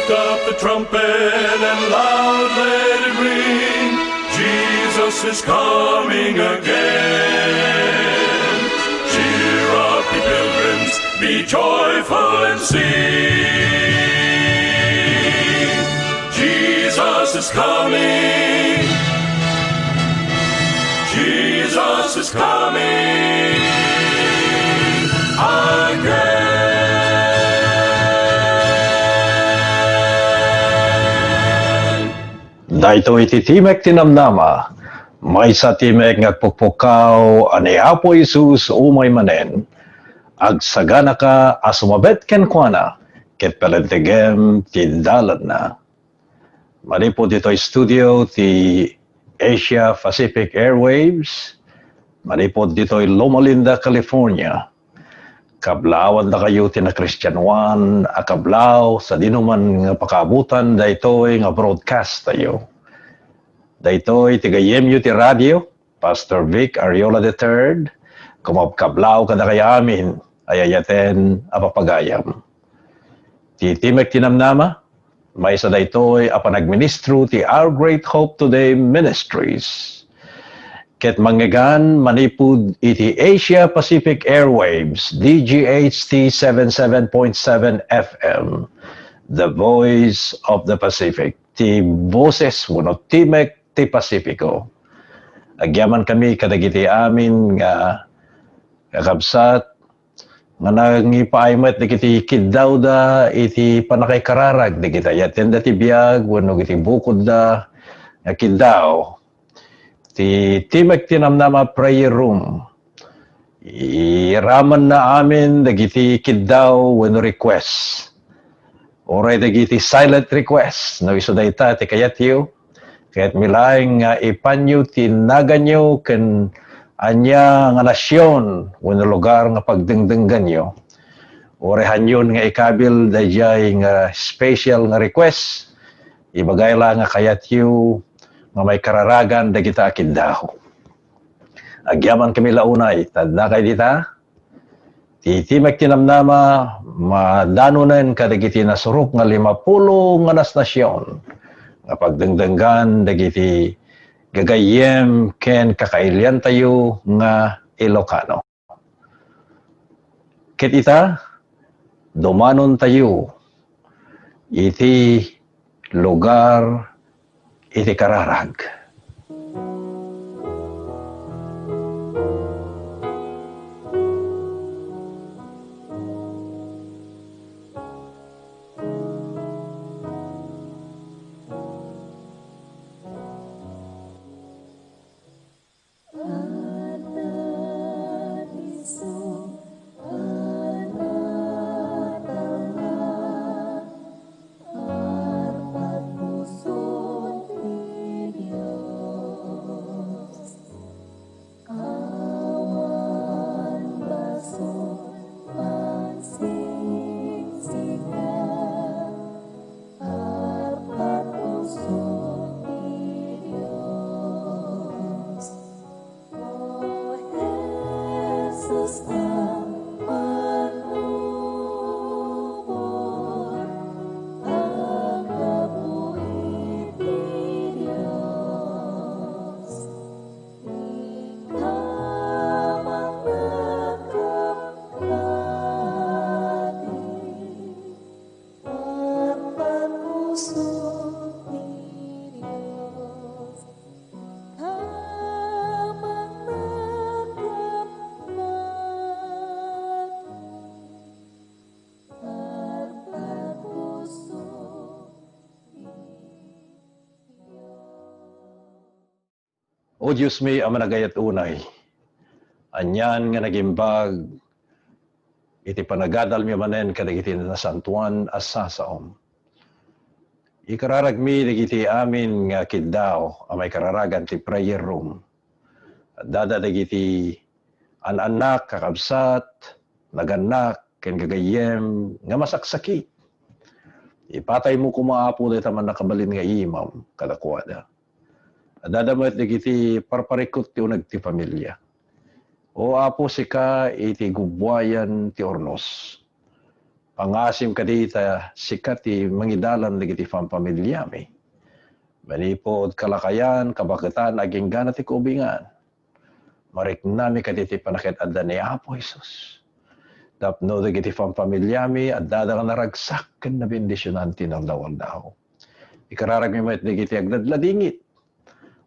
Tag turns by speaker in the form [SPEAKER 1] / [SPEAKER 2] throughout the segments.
[SPEAKER 1] Take up the trumpet and loud let it ring. Jesus is coming again. Cheer up, ye pilgrims, be joyful and sing. Jesus is coming. Jesus is coming again.
[SPEAKER 2] Dahito iti timek tinamnama, may sa timek ngagpupukaw, ani Apo Isus umay manen. Agsagana ka asumabet ken kuana, ket palentegem ti dalan na. Mali po dito studio ti Asia Pacific Airwaves, mali po dito Loma Linda, California. Kablawan na kayo ti na Christian Juan, akablaw sa dinuman nga pakabutan, daytoy nga broadcast tayo. Daytoy ti gayemyo ti radio, Pastor Vic Ariola III, kumabkablaw kada kaya amin, ayayaten apapagayam. Ti timek tinamnama, may sa daytoy apanagministro ti Our Great Hope Today Ministries. Ket manggegan manipud iti Asia Pacific Airwaves, DGHT 77.7 FM, The Voice of the Pacific, ti Boses wenno Timek ti Pasifiko. Agyaman kami kadagiti amin nga kakabsat nga nangipaaymet dagiti kiddaw da iti panakay kararag dagiti yatenda ti biag wenno iti bukod da nga kiddaw. Ti Timek Tinamnama Prayer Room. Iraman na amin dagiti kiddaw wenno request. Oray dagiti silent request. No iso dayta ti kayatyo. Kaya't milaing nga ipanyo ti naganyo ken anya nga nasyon wenno lugar nga pagdengdengganyo. Oray hanyon nga ikabil dayjay nga special nga request. Ibagay lang nga kayatyo nga may kararagan dagita kindaho. Agyaman kami launay, tadna kay dita, ti Timek Tinamnama, madanunen kadagiti nasurup nga 50 nga nasyon, nga pagdengdenggan dagiti gagayem ken kakailyan tayo nga Ilocano. Ket ita, dumanon tayo, iti lugar iti kararag. O Diyos mi, ang managayat unay, anyan nga nagimbag, iti panagadal mi manen kadagiti na santuan asasaom. Ikararag mi dagiti amin nga kiddaw, ang may kararagan ti prayer room. At dada dagiti anak, kakabsat, naganak, ken gagayem, nga masaksakit. Ipatay mo kumaapo dahil taman nakabalin nga imam, kadakwada. Dadamat dagiti parparikot ti unag ti pamilya. O apo sika iti gubwayan ti ornos. Pangasim kadita sikati mangidalan ligiti pamilyami. Manipod kalakayan, kabakatan, aging ganat ikubingan. Marik nami kaditi panakit adda ni Apo Jesus. Tapno ligiti pamilyami at dadang naragsak kan na bendisyonan tinagdawal daw. Ikararag mi met digiti agdadladingit.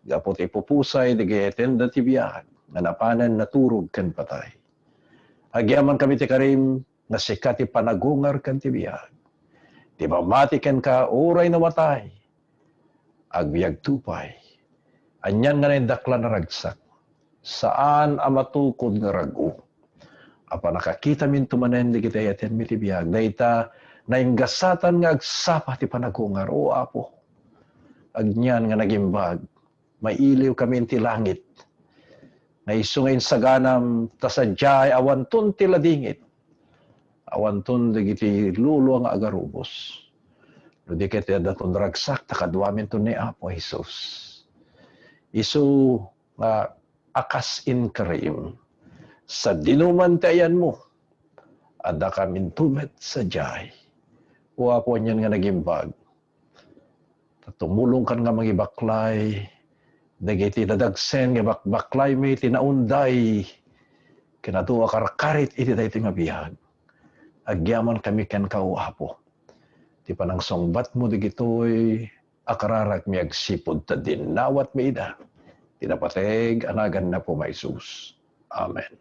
[SPEAKER 2] Gapot ipupusay digiti etenda tibiyag. Nganapanan naturog kan patay. Agyaman kami ti karim nga sikati panagungar kan tibiyag. Di ba matiken ka uray na matay. Agbiag tupay. Anyan nga na dakla na ragsak. Saan amatukod nga ragu. Apa nakakita min tumanen di kita yatin mi tibiyag. Dahita nainggasatan nga agsapa ti panagungar. O Apo. Agyan nga nagimbag. Mailiw kami ti langit. Naisungayin sa ganam tasadyay awantun ti ladingit. Awantun digiti lulo nga agarubos. Ludi kiti daton ragsak takadwamin to ni Apo Jesus. Isu nga akas in karim sa dinuman tayan mo. Ada kamin tumet sa jay. O Apo niyan nga nagimbag. Tumulong kan nga magibaklay. Dagiti dadagsen nga baklay may tinaunday. Kinatuwa karkarit iti dahi nga bihag. Agyaman kami ken kao Apo. Ti panang songbat mo digitoy akararak mi agsipod ta din nawat mi ida. Tinapateg anagan na po maisus. Amen.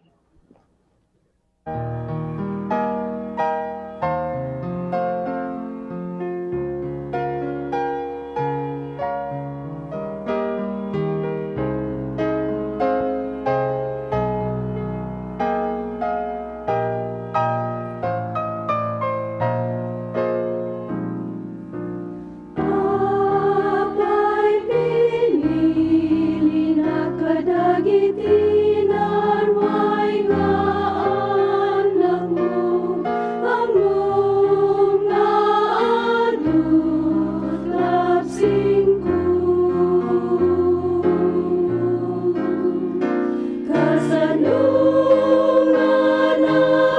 [SPEAKER 3] Apay pinili na kadagiti narway nga anak mo, among nga adut lapsing ko. Kasanungan na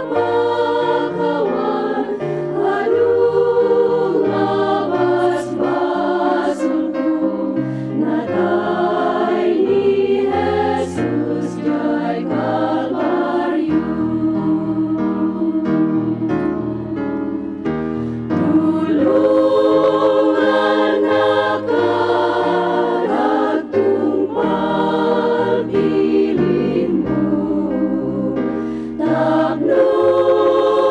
[SPEAKER 3] pagkawan, adung basbasul ko, natay ni Jesus jay Kalbaryo. Tulungan na karagtong pagbilin mo, tapno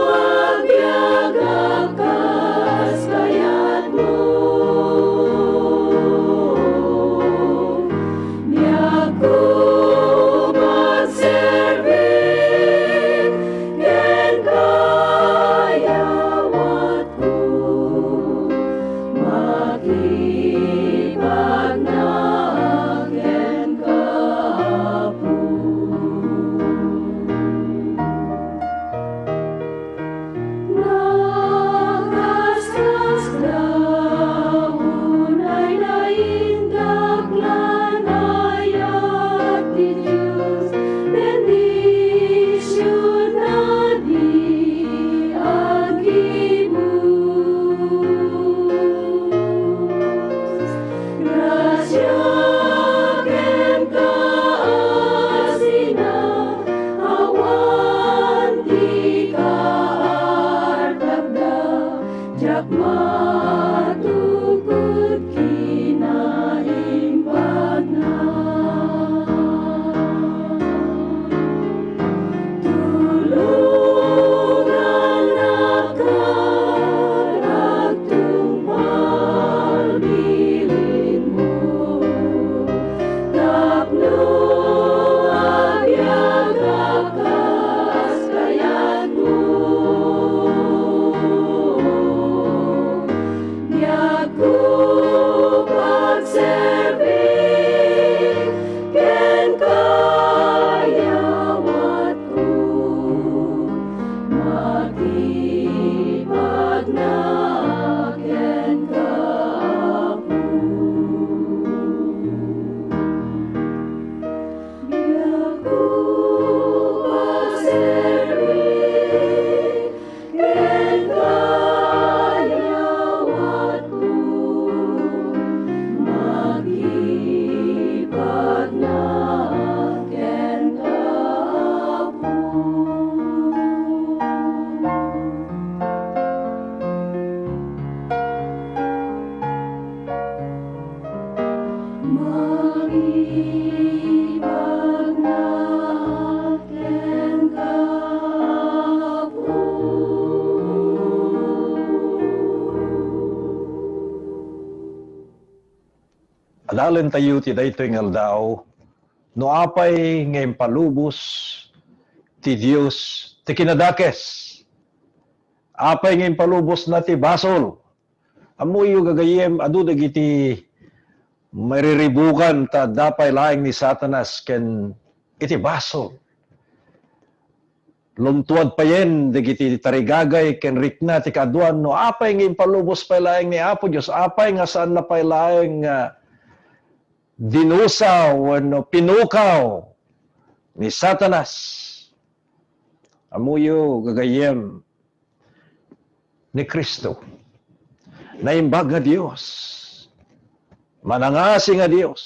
[SPEAKER 3] agbyag akas kayat mo. Biyag ko magserving, ken kayawat ko, makipag na ken Kaapo. Nagaskas daon ay naindaklan ayat ni Diyos, bendisyon na di agibus. Grasya ken kaasina, awan di kaartagda, jak matukod kinaimbag na. Tulungan na karagtong pagbilin mo, tapno agbyag akas kayat mo. Biyag ko magserving, ken kayawat ko, makipag na ken Kaapo. Biyag ko magserving, ken
[SPEAKER 2] Madalin tayo ti daytoy nga aldaw, no apay ngayon palubos ti Diyos ti kinadakes. Apay ngayon palubos na ti basol. Amuyo gagayem adu dagiti mariribukan ta dapay laing ni Satanas ken iti basol. Lumtuad pa yen dagiti tarigagay ken rikna ti kaduan no apay ngayon palubos pa laing ni Apo Dios, apay nga saan na pa laing dinusaw no pinukaw ni Satanas. Amuyo gagayem ni Kristo naimbag nga Dios, manangasi nga Dios,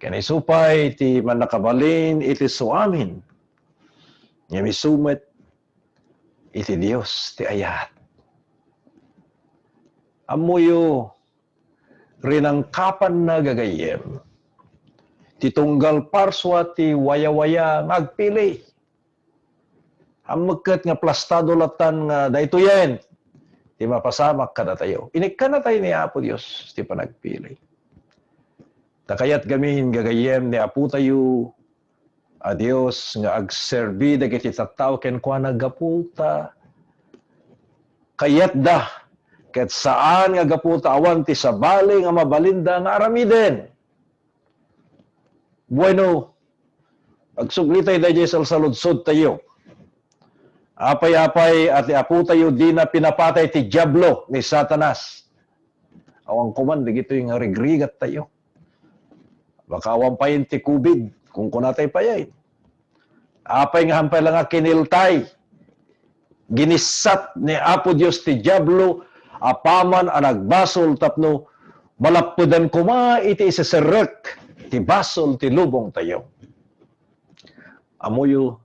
[SPEAKER 2] kanisupay ti manakabalin iti suamin, nga misumet iti Dios ti ayat. Amuyo rinangkapan na gagayem, ti tunggal parswa ti waya-waya ngagpili. Amagkat nga plastado latan nga daytoyen, ti mapasamak kada tayo. Inikka na tayo ni Apo Dios ti panagpili. Takayat gamin gagayem ni Apo tayo a Dios nga agserbi dagiti tattao ken kuana gaputa. Kayat da ket saan nga gaputa awan ti sabali nga mabalinda nga aramiden. Bueno, agsuglitay dayjay salsaludsod tayo. Apay-apay at Apo tayo di na pinapatay ti Diablo ni Satanas. Awang kuman, digito yung rigrigat tayo. Baka awang payin ti kubid, kung kunatay payayin. Apay nga hampay lang nga kiniltay. Ginisat ni Apo Dios ti Diablo, apaman ang nagbasol tapno, malappudan kuma iti isaserek, ti basol ti lubong tayo. Amuyo,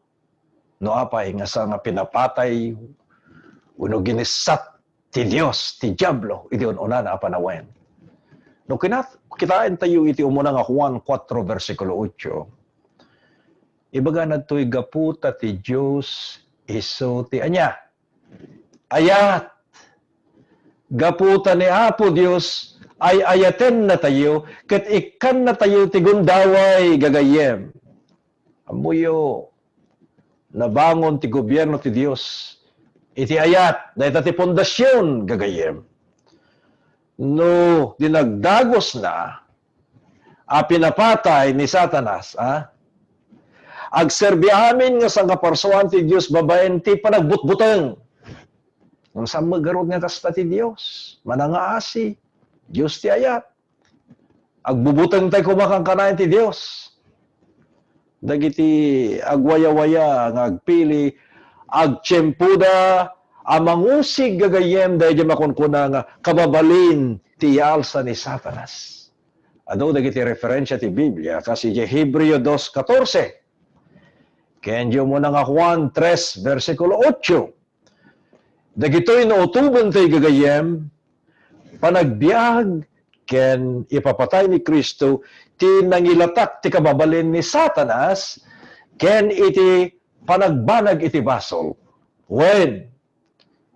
[SPEAKER 2] no apay nga sa nga pinapatay uno ginisat ti Dios ti Diablo iti una na apanawen. No kitain tayo iti umuna nga Juan 4 versikulo 8. Ibaga nadtoy gaputa ti Dios isu ti anya. Ayat gaputa ni Apo Dios ay ayaten na tayo ket ikkan na tayo ti gundaway gagayem. Amuyo nabangon ti gobyerno ti Dios iti ayat dahil ti pundasyon gagayem. No dinagdagos na pinapatay ni Satanas, agserbi amin nga sang kaparsuan ti Dios babaen ti panagbutbuteng. Kung saan magarod nga kasta ti Dios, manangaasi, Dios ti ayat. Agbubuteng tayo kumakang kanayan ti Dios. Dagiti agwaya-waya nga agpili agtsempuda amangusig gagayem dahil makunkuna nga kababalin ti alsa ni Satanas. Ado dagiti referensya ti Biblia kasi Hebreo 2:14. Kenyo mo na nga Juan 3 versikulo 8. Dagitoy no utuban tayo gagayem panagbiag ken ipapatay ni Kristo ti nangilatak ti kababalin ni Satanas ken iti panagbanag iti basol. When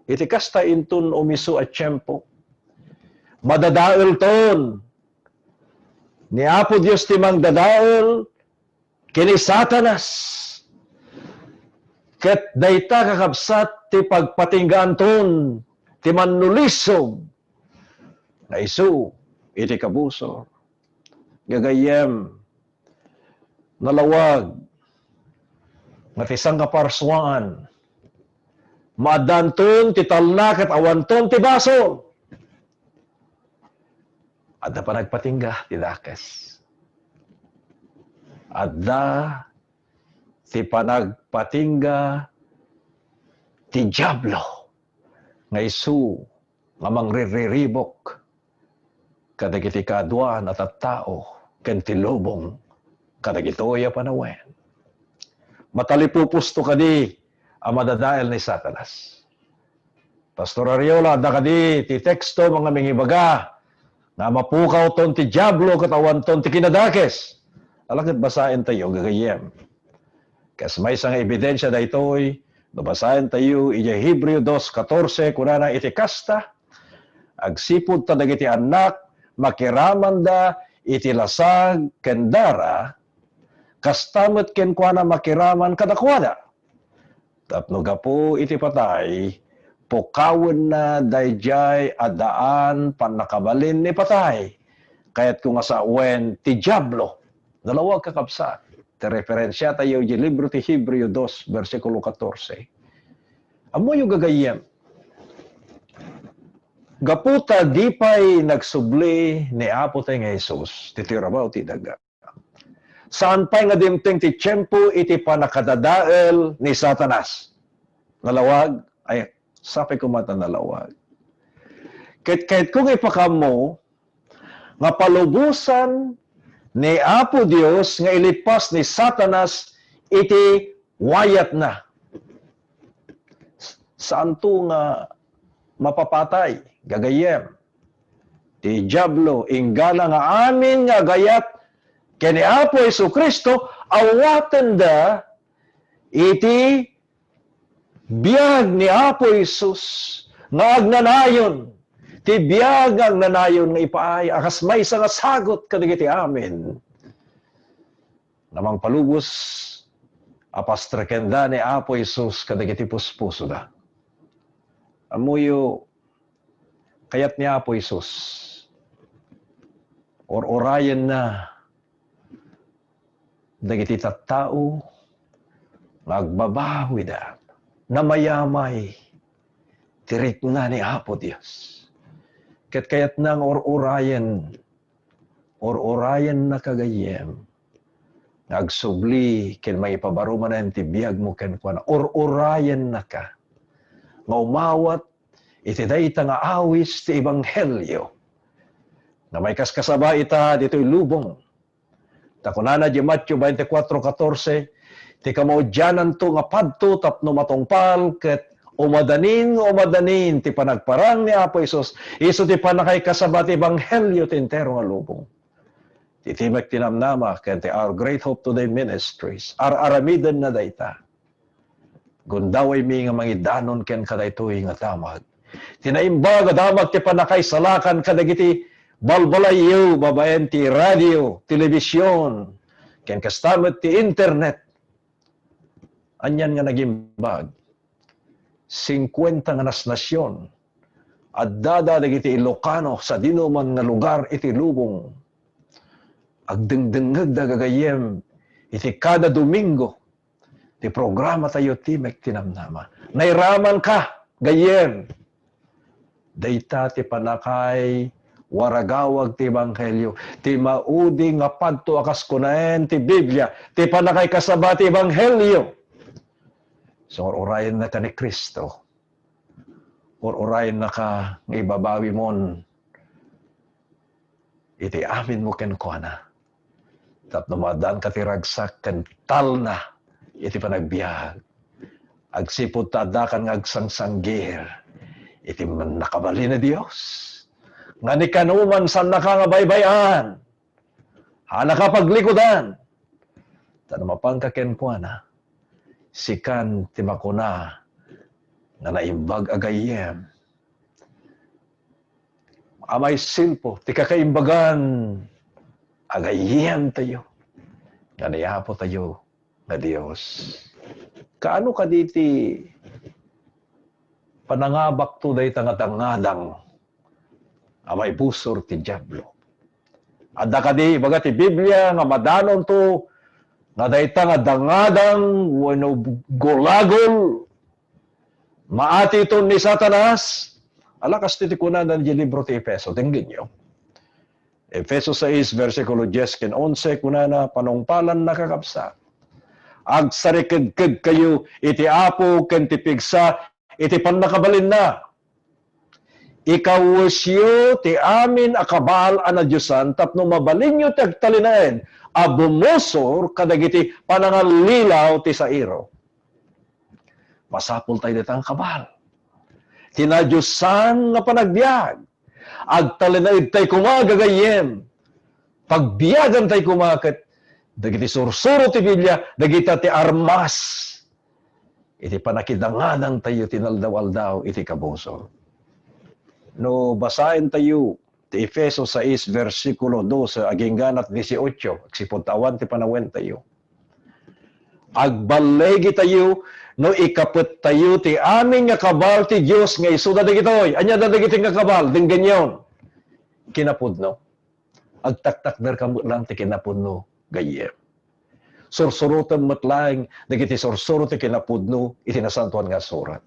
[SPEAKER 2] iti kasta intun umisu at tiyempo madadael ton ni Apo Dios ti mangdadael kini Satanas ket dayta kakabsat ti pagpatinggaan ton ti mannulisog na isu iti kabusor. Gagayem, nalawag, matisang kaparswaan, madanton, ti talnak at awanton, ti baso. At na panagpatingga, ti dakes. At na, ti panagpatingga, ti Diablo, nga isu, nga mangririribok, kadagiti kaduan at tao, ken ti lubong, kadagitoya panawen. Matalipupusto kadi, ang madadael ni Satanas. Pastor Ariola, da kadi, ti teksto mga mingibaga, na mapukaw ton ti Diablo, katawan ton ti kinadakes. Alakit basahin tayo, gagayem. Kas may isang ebidensya da ito'y, nabasahin tayo, iya Hebreo 2:14, kunana iti kasta, agsipod ta dagiti anak, makiraman da iti lasag kendara, kastamot ken kuana makiraman kadakwada. Tapno gapo iti patay, pokawen na dayjay adaan panakabalin ni patay. Kaya't kung asawen ti Diablo, dalawag kakabsat. Ti referensya tayo di libro ti Hebreo 2, versikulo 14. Amo yung gagayem. Gaputa di pa'y nagsubli ni Apo tayo nga Jesus, titirabaw ti daga. Saan pa'y nga dimteng ti tiyempo iti panakadadael ni Satanas? Nalawag? Ay, sapi ko mata nalawag. Kahit kung ipakamo, nga palubusan ni Apo Dios nga ilipas ni Satanas iti wayat na. Saan to nga mapapatay? Gagayem. Ti Diablo, inggala nga amin nga gayat kani Apo Jesucristo, awatan da iti biyag ni Apo Jesus nga agnanayon. Ti biyag ang nanayon nga ipaay, akas may nga sagot kadagiti amin. Namang palubos, apastrakenda ni Apo Jesus kadagiti puspuso da. Amuyo, kayat ni Apo Jesus, or-orayan na, dagiti tattao, magbabawi da, na mayamay, tirik na ni Apo Dios. Kayat nang or-orayan na kagayem, nagsubli, ken may ipabaruman na ti biyag mo ken kuana, or-orayan na ka, nga umawat, iti dayta nga awis ti Ebanghelyo, na may kaskasaba ita dito'y lubong. Takunana di Matthew 24:14, ti kamaudyanan to nga padto tapno matungpal ket umadanin ti panagparang ni Apo Isus, iso ti panakay kasaba ti Ebanghelyo ti entero nga lubong. Ti timek tinamnama ken ti Our Great Hope Today Ministries, aramidan na dayta. Gundaway mi nga mangidanon ken kadaytoy nga damag. Tinaimba nga damag ti panakay salakan kadagiti balbalayo, babaen ti radio, telebisyon, ken kastamot ti internet. Anyan nga nagimbag. 50 nga nasnasyon at dadadag iti Ilocano sa dinuman nga lugar iti lubong. Agdengdengag da gagayem iti kada Domingo ti programa tayo timek tinamnama. Nairaman ka, gayem. Dayta ti panakay waragawag ti Ebanghelyo. Ti maudi nga padto akas kunaen ti Biblia. Ti panakay kasaba ti Ebanghelyo. So, orayan na ka ni Kristo. Orayan na ka ng ibabawi mon. Iti amin mo ken kuana. Tapno madaan ka ti ragsak ken tal na. Iti panagbiag. Agsipod tadakan ng agsangsanggir. Iti man nakabali na Diyos. Nga ni kanuman san nakangabaybayan. Ha nakapaglikodan. Tanamapang ka ken kuana. Sikan ti makuna nga naimbag agayem. Amay silpo, ti kakaimbagan agayem tayo. Nga niyapo tayo na Diyos. Kaano ka diti panangabak to day tangatangadang amay busor ti Diablo. Adda ka di, baga ti Biblia nga madanon to nga dayta nga dangadang wano golagol maati ito ni Satanas. Alakas titikunan ng libro ti Efeso. Tingin nyo. Efeso 6, versikulo 10 ken 11, kunana panungpalan nakakapsa. Agsarikagkag kayo iti apo ken ti pigsa iti pannakabalin na. Ikawusyo ti amin akabal ana Diyosan tapno mabalin nyo ti agtalinaen abumosor kadagiti panangalilaw ti sairo. Masapul tayo ditang kabal. Tinadyosan nga panagbiag. Agtalinaid tayo kumagagayem. Pagbiagan tayo kumakat. Dagiti sursuro ti Biblia, dagita ti armas. Iti panakidanganang tayo tinaldaw-aldaw iti kabosor. No basahin tayo Ti Efeso 6, versikulo 12, aginggan at 18, agsipuntawan ti panawin tayo. Agbalegi tayo, no ikapit tayo ti amin nga kabal ti Diyos nga isuda digitoy. Anya da digiti nga kabal, ding ganyan. Kinapudno. Agtaktak der kamot lang ti kinapudno gayem. Sursurutan matlaing, dagiti sursuro ti kinapudno, itinasantuan nga surat.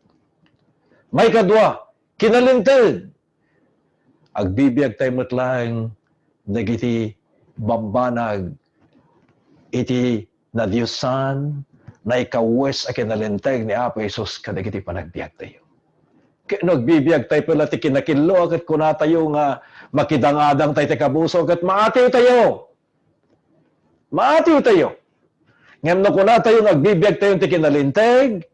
[SPEAKER 2] May kadwa, kinalintid. Agbibiyag tayo matlaing, dagiti bambanag, iti na Diyosan, na ikawes a kinalintag ni Apo Isus, kadagiti panagbiag tayo. Nagbibiyag tayo pala ti kinakilo, akat kuna tayo nga makidangadang tayo ti kabuso, akat maatiw tayo. Maatiw tayo. Ngam no kuna tayo nagbibiyag tayo ti kinalintag,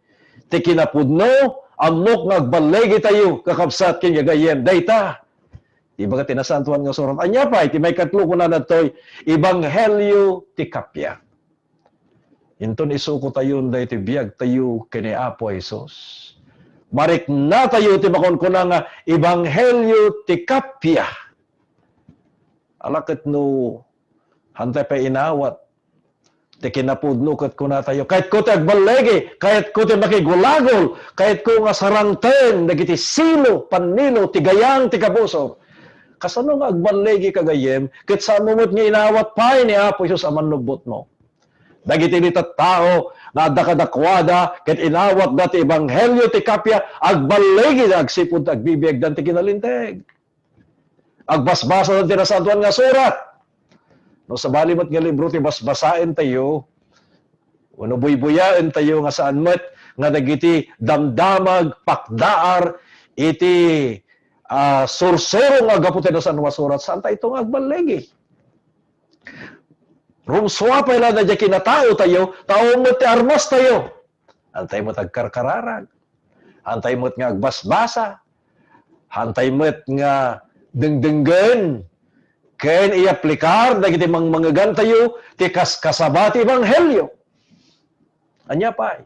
[SPEAKER 2] ti kinapudno, amok nagbalegi tayo, kakabsat kinyagayem, dayta. Di ba ka tinasantuan nga surat? Anya pa, iti may katlo ko na natoy, Ebanghelyo ti Kapya. Inton isuko tayo, da iti biyag tayo kini Apo Isus. Marik na tayo, ti bakon ko na nga, Ebanghelyo ti Kapya. Alakit no, hantay pa inawat, ti kinapudno kat ko na tayo. Kahit ko ti agbalegi, kahit ko ti makigulagol, kahit ko nga sarangten, nagiti silo, panilo, ti gayang, ti kabuso. Kasano nga agbalegi kagayem, ket sa mumot nga inawat pa ni Apo Isus aman lubot mo. Dagiti nitat tao, nga dakadakwada, ket inawat dati Ebanghelyo ti Kapya, agbalegi na agsipod agbibiyag dan ti kinalinteg. Agbasbasa ng tinasantuan nga surat. No, sa balimat nga libro ti basbasain tayo, wano buybuyain tayo nga saan met, nga dagiti damdamag, pakdaar, iti sursuro nga gaputin na sa surat, saan tayo itong agbalegi? Rumswa pa ila na dya kinatao tayo, taong mo ti armas tayo. Antay mo tagkarkararag, antay mo nga agbasbasa, antay mo nga dengdenggen, ken i-aplikar, dagiti mangagan tayo, ti kasabati Ebanghelyo. Anya pa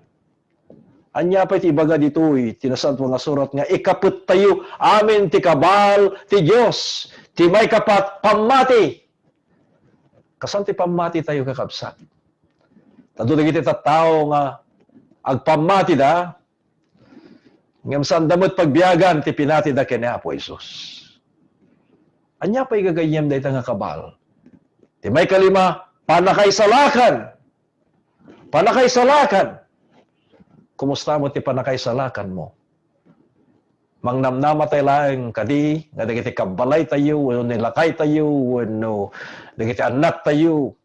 [SPEAKER 2] Anya pa iti ibaga ditoy, tinasanto nga surat nga, ikaput tayo, amin ti kabal, ti Diyos, ti may kapat, pamati. Kasan ti pamati tayo kakabsat? Tadunag iti tattao nga, agpamati da, ngam saan damot pagbiyagan, ti pinati da kini Apo Isus. Anya pa igagayem da ita nga kabal? Ti may kalima, panakaisalakan. Panakaisalakan. Kumusta mo ti panakaisalakan mo? Mangnamnama tayo lang kadi, nga dagiti kabalay tayo, wano nilakay tayo, wano dagiti anak tayo.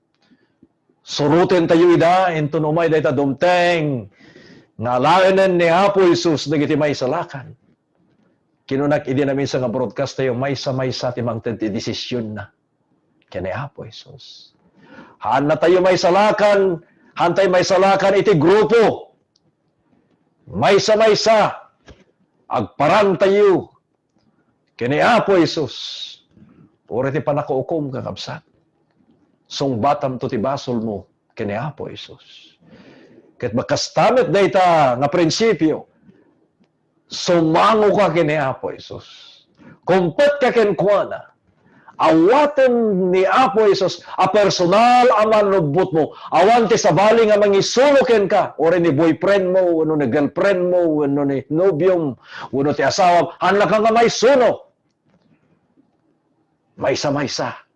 [SPEAKER 2] Surutin tayo ida, ito numay da ita dumteng, nga lainan ni Apo Isus, dagiti may salakan. Kinunak idi namin sa nga broadcast tayo, may sa ti mangtid ti desisyon na. Kaya ni Apo Isus. Haan na tayo may salakan, hantay may salakan iti grupo. Maysa-maysa, agparang tayo, kini Apo Isus, uri ti panakaukom kakabsat, sungbatam to ti basol mo, kini Apo Isus. Ket makastamit da ita nga prinsipyo, sumango ka kini Apo Isus. Kumpet ka kenkwana, awaten ni Apo Isus, a personal aman nubot mo, awan ti sabali nga mangisuluken ka, o rin ni boyfriend mo, ano ni girlfriend mo, ano ni nobyong, ano ti asawam, hanla ka nga may suno. Maysa-maysa.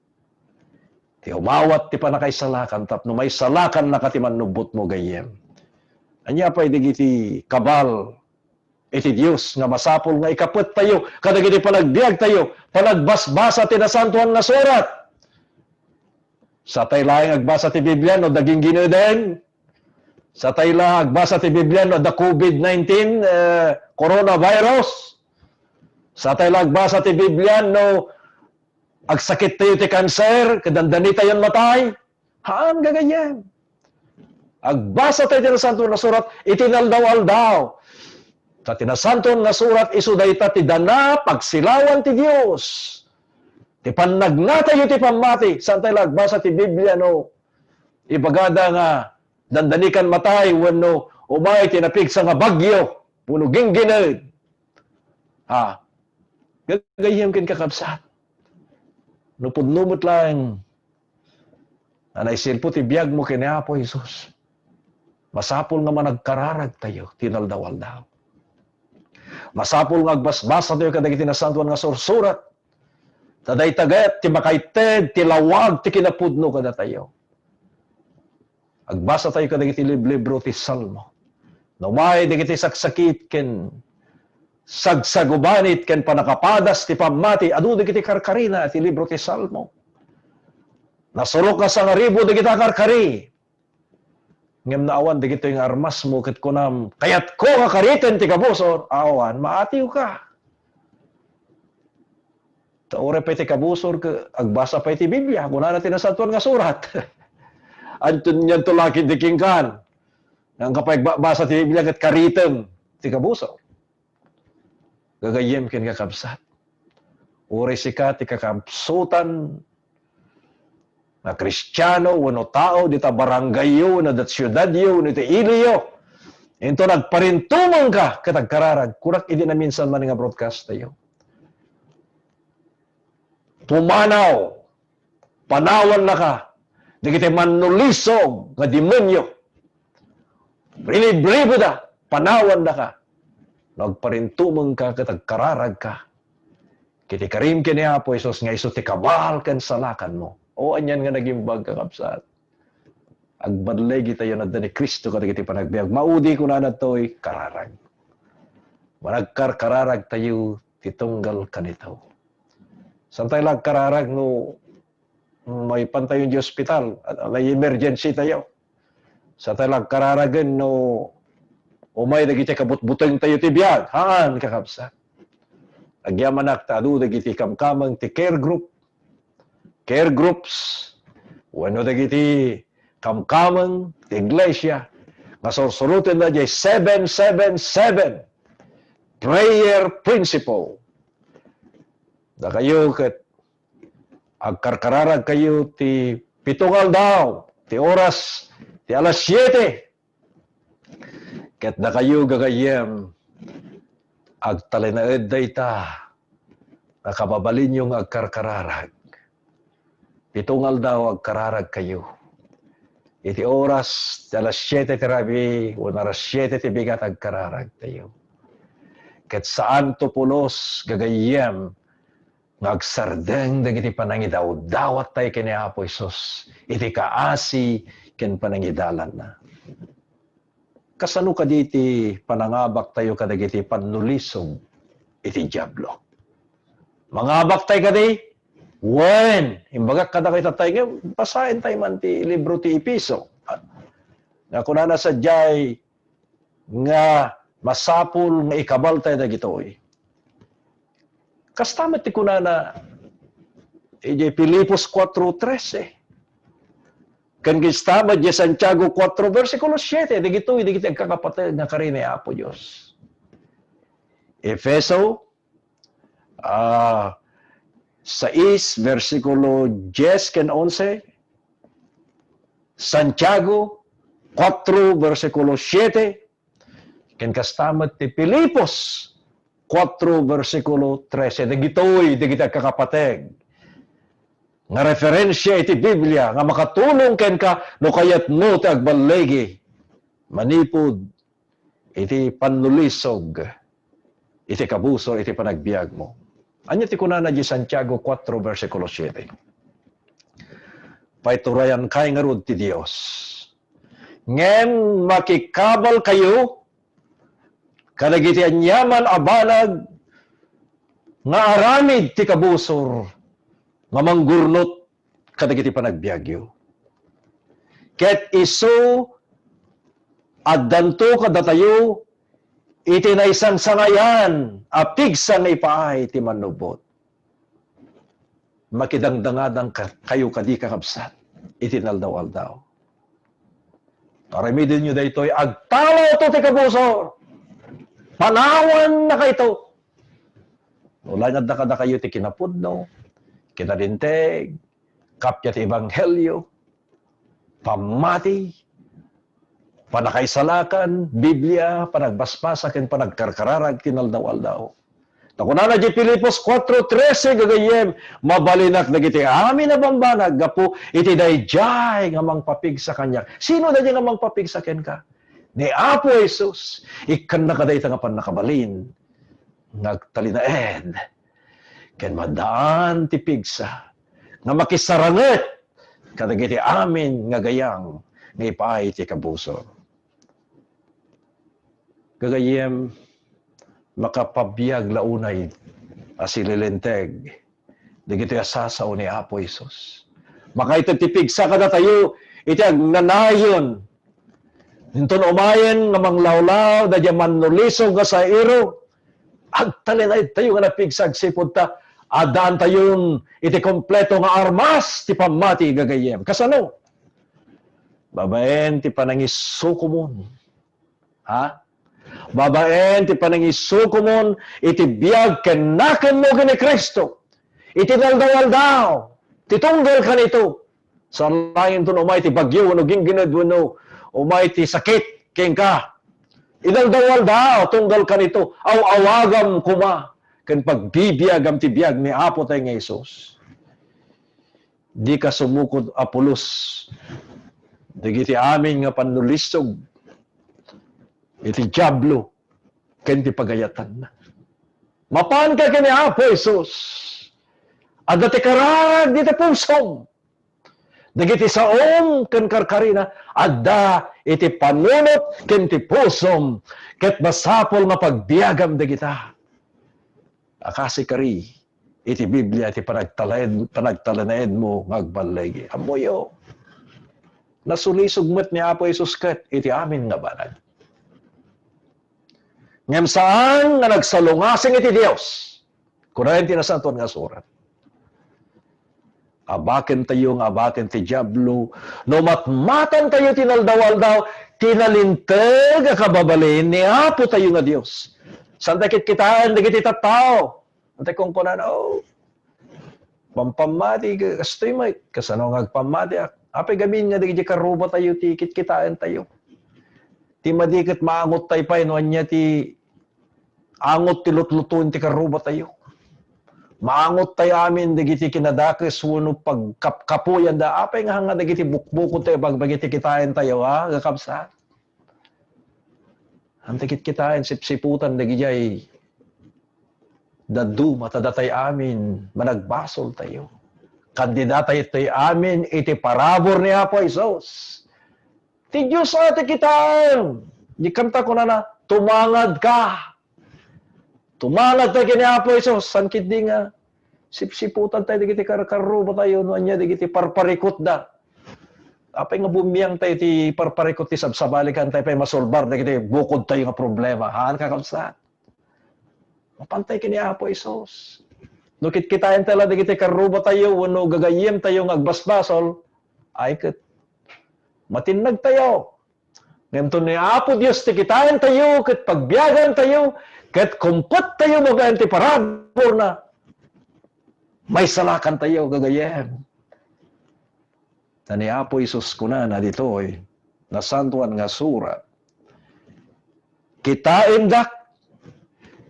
[SPEAKER 2] Ti umawat ti panakaisalakan, tapno may salakan na katiman nubot mo gayem. Anya pa idigiti kabal, iti Diyos nga masapol nga ikaput tayo, kadagiti panagbiag tayo, panagbasbasa ti nasantuan nga surat. Sa tayo lang agbasa ti Biblia no daging ginuden. Sa tayo lang agbasa ti Biblia no the COVID-19 coronavirus. Sa tayo lang agbasa ti Biblia no agsakit tayo ti kanser, kadandani tayo matay. Haan gaganyan. Agbasa tayo ti nasantuan nga surat, itinaldaw-aldaw. Sa tinasanton nga surat, isu dayta ti dana, pagsilawan ti Diyos. Ti panagna tayo ti pamati. Saan tayo lagbasa ti Biblia, no? Ibagada nga, dandanikan matay, wano, umay, tinapigsa nga bagyo, puno gingginid. Ha? Gagayem kin kakabsat. Nupod-numot lang. Anay silpo ti biyag mo kini Apo Jesus. Masapol nga managkararag tayo, tinaldawal-daw. Masapol nga agbasbasa tayo kadagiti nasantuan nga sursurat. Taday tagat, ti makaited, ti lawag, ti kinapudno kada tayo. Agbasa tayo kadagiti libro ti Salmo. Numay, digiti saksakit ken sagsagubanit ken panakapadas ti pamati, adu digiti karkarina ti libro ti Salmo. Nasurok ka sa ngaribo digiti karkari. Ngem naawan digito yung armas mo ket kunam kayat ko nga kariten ti kabusor awan maatiw ka. Taore pa ti kabusor ke agbasa pa ti Biblia kunana ti nasantuan nga surat. Antun yan tulakid di kingkan. Nang kapag basa ti Biblia ket karitem ti kabusor. Gagayem ken kakabsat. Uri sika ti kakabsutan na Kristiyano, wano tao, dita baranggayo, na dat syudadyo, nito iliyo. Ito nagparintumang ka, katagkararag. Kurak, hindi na minsan man nga broadcast tayo. Pumanaw, panawan na ka, di kita manulisog, nga demonyo. Rinibribo da, panawan na ka. Nagparintumang ka, katagkararag ka. Kiti karim kini Apo Isos, nga iso ti kabal kan salakan mo. O anyan nga naging bagkakapsat. Agbadlay tayo na ni Kristo kadagiti panagbiag. Maudi ko na nato'y kararag. Managkarkararag tayo titunggal kanitaw. Saan tayo kararag no may pantayon di ospital at may emergency tayo. Saan tayo kararagan no umay dagiti kabutbuteng tayo tibiyag. Haan kakapsat. Agyamanak tadu dagiti kamkamang ti care group. Care groups, wano dagiti kamkamang, ti iglesia, nga sursurutin na jay 777 prayer principle. Da kayo kat agkarkararag kayo ti pitungal daw, ti oras, ti alas 7. Ket da kayo gagayem agtalinaed dayta nakababalin yung agkarkararag. Pitungal daw agkararag kayo. Iti oras, alas 7 ti rabi, o alas 7 ti bigat agkararag tayo. Ket saan to pulos gagayem, ngagsardeng dagiti panangidaw-dawat tayo kini Apo Isos. Iti kaasi ken panangidalan na. Kasano ka diti panangabak tayo kadagiti panulisog iti diablo. Mangabak tayo kadi, when, imbaga kada kayo tatay nga, basahin tayo man ti libro ti Episo. Nga kunana sa jay, nga masapul nga ikabal tayo na gitoy. Kastamat ti kunana, ijay Pilipos 4:13. Kan kastamat jay Santiago 4, versikulo 7, di gitoy, di gitoy kakapatid nga karine Apo Diyos. Efeso, 6, versikulo 10 ken 11. Santiago 4, versikulo 7. Ken kastamat ti Pilipos 4, versikulo 13. Dagitoy, dagiti kakapateg. Nga referensya iti Biblia, nga makatulong ken ka, no kayat mo ti agbalegi. Manipod, iti panulisog, iti kabusor, iti panagbiag mo. Anya ti kunana di Santiago 4, versikulo 7. Paiturayan kay nga rod ti Dios. Ngem makikabal kayo, kadagiti anyaman abanag, nga aramid ti kabusor, nga manggurnot, kadagiti panagbiagyo. Ket iso, addanto kadatayo, iti na isang sangayan, apigsan na ipaay ti manubot. Makidangdangadang kayo kadi kakabsat, iti naldaw-aldaw. Paramidin nyo daytoy, agtalaw to ti kabusor, panawan na kayo. Wala nga da kayo ti kinapudno, kinadinteg, kapya ti ebanghelyo, pamati, panakaisalakan, Biblia, panagbasbasa, ken panagkarkararag, tinaldaw-aldaw. Takunana di Pilipos 4:13 gagayem mabalinak dagiti amin na bambanag gapo iti dayjay nga mangpapig sa kanya. Sino dayjay nga mangpapig sa ken ka? Ni Apo Jesus ikan na kaday nga pan nakabalin nagtalinaed ken madaan ti pigsa nga makisaranget kadagiti amin nga gayang nga ipaay ti kabuso. Gagayem makapabiyag launay asililenteg digiti asasao ni Apo Isus. Makaitagtipig sa kada tayo iti agnanayon hinton umayen nga manglawlaw dadya mannulisog nga sa iro agtalinay tayo nga napigsag sipod ta adaan tayon iti kompleto nga armas ti pamati gagayem. Kasano? Babaen ti panangisukomon. Ha? Babaen ti panangisukomon iti biag kenaken mo gini Kristo. Iti daldawaldaw. Titunggal ka nito. Sa lain to umay ti bagyo no ginginad no umay ti sakit ken ka. Idaldawaldaw tunggal ka nito. Aw-awagam kuma ken pagbibiyagam ti biag ni Apo tayo nga Isus. Di ka sumukod Apolos. Digiti amin nga panulisog iti diablo ken ti pagayatan na. Mapan ka kini Apo Jesus. Adda ti karag diti pusom. Dagiti saom ken karkarina adda iti panunot ken ti pusom ket masapol nga pagbiagam dagita. Akasi kari iti Biblia iti panagtalanaed mo ngagbalay. Amoyo. Nasulisog met ni Apo Jesus ket iti amin nga banag. Ngem saan nga nagsalungasing iti Dios? Kunayan tinasanton nga surat. Abaken tayo nga abaken ti diablo. No matmatan tayo tinaldawaldaw, tinalinteg a kababalin ni Apo tayo nga Dios. Saan takit kitaan, dagiti tattao. Antay kong kunan, pampamati, kastoy may, kasano nga agpamati, apay gamin nga dagiti karuba tayo, tikit kitaan tayo. Ti madikit maangot tayo pa, inuan niya ti angot ti lutlutun ti karuba tayo. Maangot tayo amin, dagiti kinadakis, wano pagkapuyan da, apay nga nga dagiti bukbukod tayo, bagbagiti kitain tayo, gakabsa. Ang tikit kitain, sipsiputan, dagiti ay dadu, matadatay amin, managbasol tayo. Kandidata ito'y amin, iti parabor ni Apo Isos. Ti Diyos ati kitaan. Di kanta ko na tumangad ka. Tumangad tayo kini Apo Isos. Sankit di nga. Sipsiputan tayo, digiti karkaruba tayo, no anya, digiti parparikot da. Apay nga bumiyang tayo, ti parparikot, ti sabsabalikan tayo, pa'y masolbar, digiti bukod tayo nga problema. Haan kakamsa. Mapantay kini Apo Isos. Nukit kitain tala, digiti karuba tayo, wano gagayim tayo, agbasbasol, ay kat matinag tayo. Ngayon ni Apo Diyos, ti kitain tayo, kat pagbiyagan tayo, kat kumpot tayo, magayan ti parabor na. May salakan tayo, gagayem. Na ni Apo Isus kuna na dito'y, nasantuan nga surat. Kitain dak,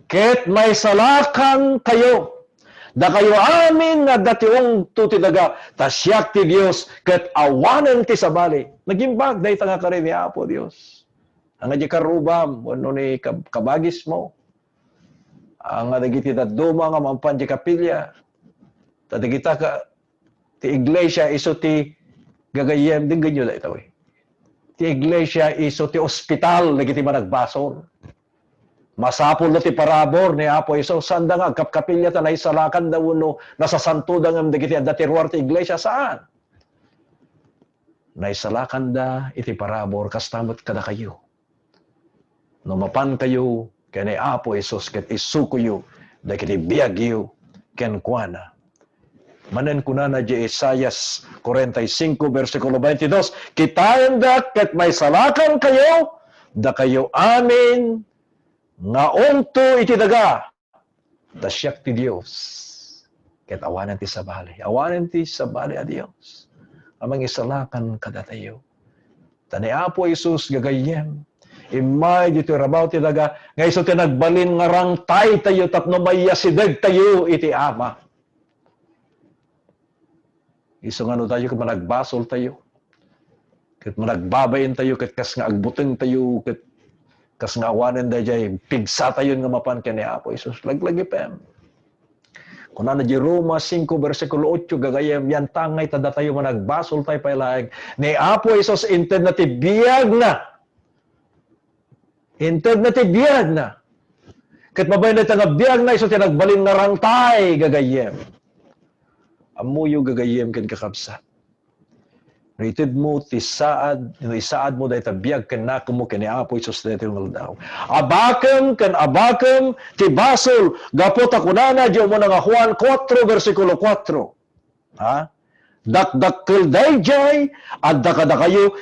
[SPEAKER 2] ket may salakan tayo. Da kayo amin nga dationg tutidaga, tasyak ti Diyos, ket awanan ti sabali. Nagimbag, dahi tanga ka rin ni Apo Diyos. Ang nga di karubam, wano ni kabagis mo. Ang nga dagiti daduma nga mampan di kapilya. Tadagita ka, ti iglesia iso ti gagayem, din ganyo da ito eh. Ti iglesia iso ti ospital, dagiti managbasol. Masapol na ti parabor ni Apo Iso, sanda nga, kapkapilya tanay salakan daw no, nasasanto da nga dagiti adatiruar ti iglesia, saan? Naisalakan da iti parabor, kastamot kada kayo. Numapan kayo, kaya ni Apo Isos, ket isuko yu, dagiti biyag yu, ken kuana. Manen kuna na di Isaias 45, versikulo 22, Kitain da, ket may salakan kayo, da kayo amin, nga onto iti daga, dasyak ti Diyos. Ket awanan ti sabali. Awanan ti sabali a Diyos. Amang isalakan kada tayo. Tani Apo Isus gagayem. Imay dito rabaw ti daga. Nga iso ti nagbalin nga rang tay tayo tapno mayasideg tayo iti ama. Iso nga no tayo kung managbasol tayo. Kat managbabayin tayo, kat kas nga agbuteng tayo, kat kas nga awanin tayo, pigsa tayo nga mapan ka ni Apo Isus. Laglagi pa yan. Kung na di Roma 5, versikulo 8, gagayam, yan tangay, tada tayo managbasol tayo pailaig. Ni Apo Isus, inted na tibiyag na. Inted na tibiyag na. Kat mabay na itang biyag na, iso tinagbalin nga rangtay, gagayam. Amuyo gagayam kan kakabsat. Rated mo, isaad mo dahil tabiyag kan na mo kani Apo Isus dahil daw. Abakam kan abakam, tibasol, gapot ako na diyo mo nga Juan 4, versikulo 4. Ha? Dakdakkel dayjay, adda kada kayo,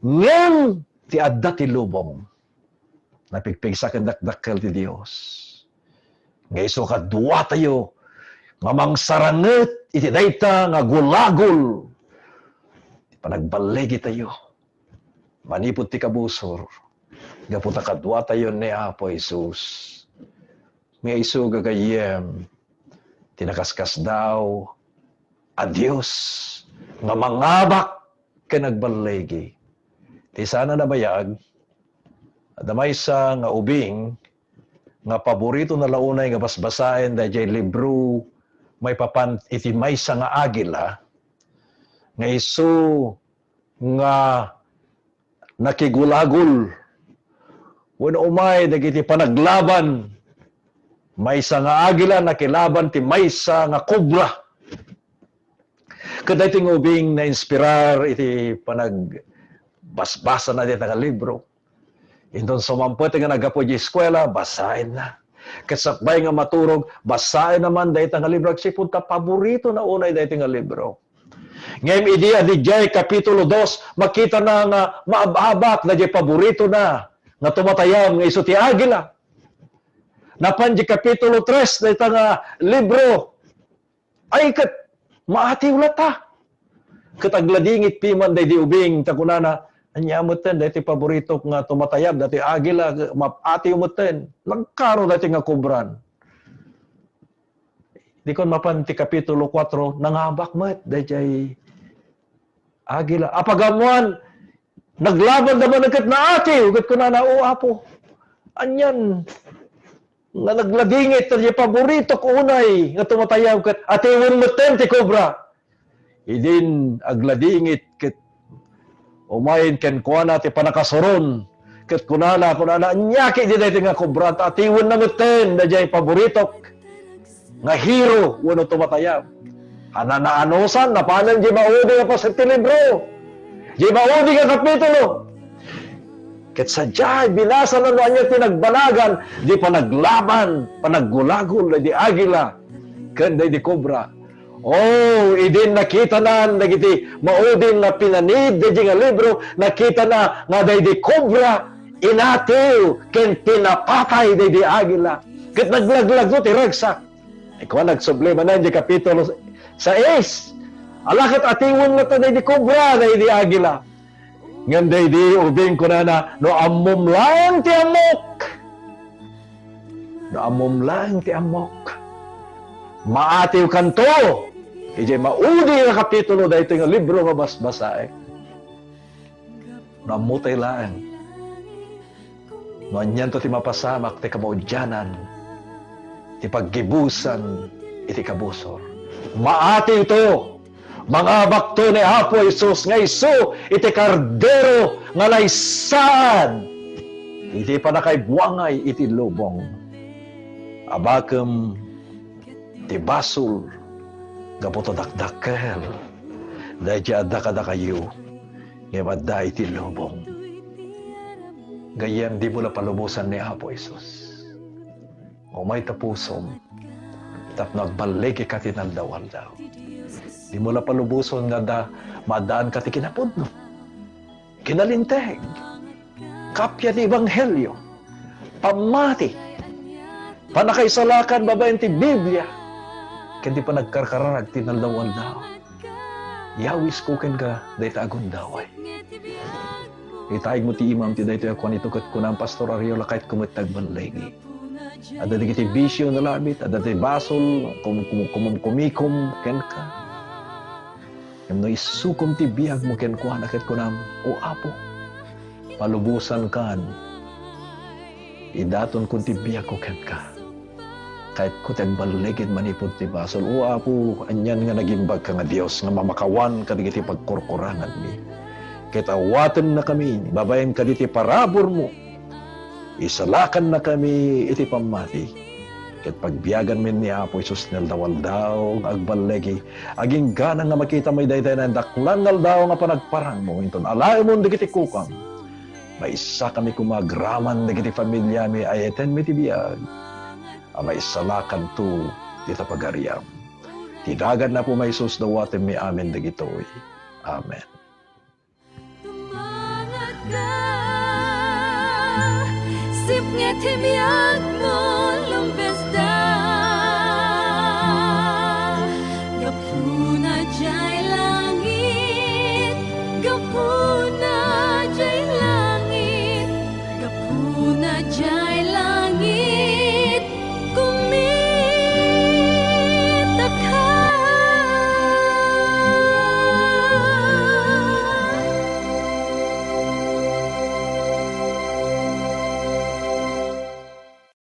[SPEAKER 2] ngem ti adda ti lubong. Napigpigsa kan dakdakkel ti Dios. Ngayso kadwa tayo, mamang saranget, iti dayta nga gulagol. Panagbalegi tayo. Manipod ti kabusor. Gaputa kadwa tayo ni Apo Isus. May iso gagayem. Tinakaskas daw. Adios. Nga mangabak ka nagbalegi. Ti sana nabayag. Adamay sa nga ubing. Nga paborito na launay nga basbasain dahil libro may papan iti may sa nga agila. Nga iso nga nakigulagol. When umay, nagiti panaglaban. Maysa nga agila, nakilaban ti maysa nga kubra. Kada iting ubing na inspirar iti panagbasbasa na dito nga libro. Indon sumampot nga nagapo di eskwela, basahin na. Kasakbay nga maturog, basahin naman dito nga libro. Sipun ta paborito na unay dito nga libro. Ngayon, idea di Jay, Kapitulo 2, makita na nga maababak na di paborito na nga tumatayam nga iso ti agila. Napan di Kapitulo 3, na ita nga libro, ay kat maatiw lata. Katagladingit piman day di ubing, takunana, anyamutin, dati paborito nga tumatayam, dati agila, maatiw mutin, nagkaro dati nga kubran. Di kon mapan ti Kapitulo 4, nangabak met, dahil agila. Apagamuan, naglaban naman agad na ate, ugat ko na Apo. Anyan, nga nagladingit, na paborito ko unay, nga tumatayaw kat, atiwin mo ti kobra. Idin, agladingit, kat, umayin ken kuana ti panakasoron, kat kunana, nyaki di dahil nga kobra, atiwin na mo na dyan paborito, nga hero, wano tumatayaw. Ananaanosan, napanan di maudi nga pa sa libro. Di maudi nga kapitulo. Kat sadya, binasa na noon niya tinagbanagan, di panaglaban, panaggulagol, di agila, kanday di kobra. Oh, idin nakita na, nagiti, maudin na pinanid, di nga libro, nakita na, nga day di kobra, inatew, ken pinapatay, di agila. Kat naglaglag no, tiragsak. Ikaw nagsublema na, di kapitulo 6. Alakit atiwon mo ito na di kobra, na di agila. Ngayon day di ubing ko na, no amom lang ti amok. No amom lang ti amok. Maatiw kanto. Ije maudi nga kapitulo da ito yung libro nga basbasa eh. No amutay lang. No anyan to ti mapasamak ti kamaudyanan. Ti paggibusan iti kabusor. Maati ito, mga bakto ni Apo Isus nga iso, iti kardero nga laysaan. Iti panakaibuangay iti lubong. Abakam ti basol, gaputo dakdakel, dahil adda kayo, ngayon adda iti lubong. Gayem di mo na palubusan ni Apo Isus. O may tapusom, tap nagbalik ka tinandawal daw. Di mo na palubuson nga da, madaan ka ti kinapudno. Kinalinteg. Kapya ti Ebanghelyo. Pamati. Panakaisalakan babayan ti Biblia. Kandi pa nagkarkararag tinandawal daw. Yawis ko ken ka, dahi ta agundaway. Itayag mo ti imam ti daytoy ako nito kat kunang pastor Ariola kahit kumitag banlegi. Ada di kiti bisyo na labit, ada di basol, kumikom ken ka. Yung isukom ti biyag mo ken kuha na ket kunam, o apo, palubusan kan, idaton kun ti biyag ko ken ka. Kahit kutag baligid manipod ti basol, o apo, anyan nga nagimbag ka nga Dios, nga mamakawan ka digiti pagkurkurangan mi. Kahit awatan na kami, babayan ka diti parabor mo, isalakan na kami iti pamati. Kahit pagbiyagan min ni Apo Isus nel dawal daw, agbalegi, aging gana nga makita may dayday na daklan ngal daw nga panagparang mo, inton alay mo digiti kukam. May isa kami kumagraman digiti pamilya mi ayeten mi ti biyag. May isalakan to dita pagariam. Tidagan na po may Isus dawaten mi amin digitoy. Amen.
[SPEAKER 3] Tumangat ka, sip nga timiyag mo, lumbes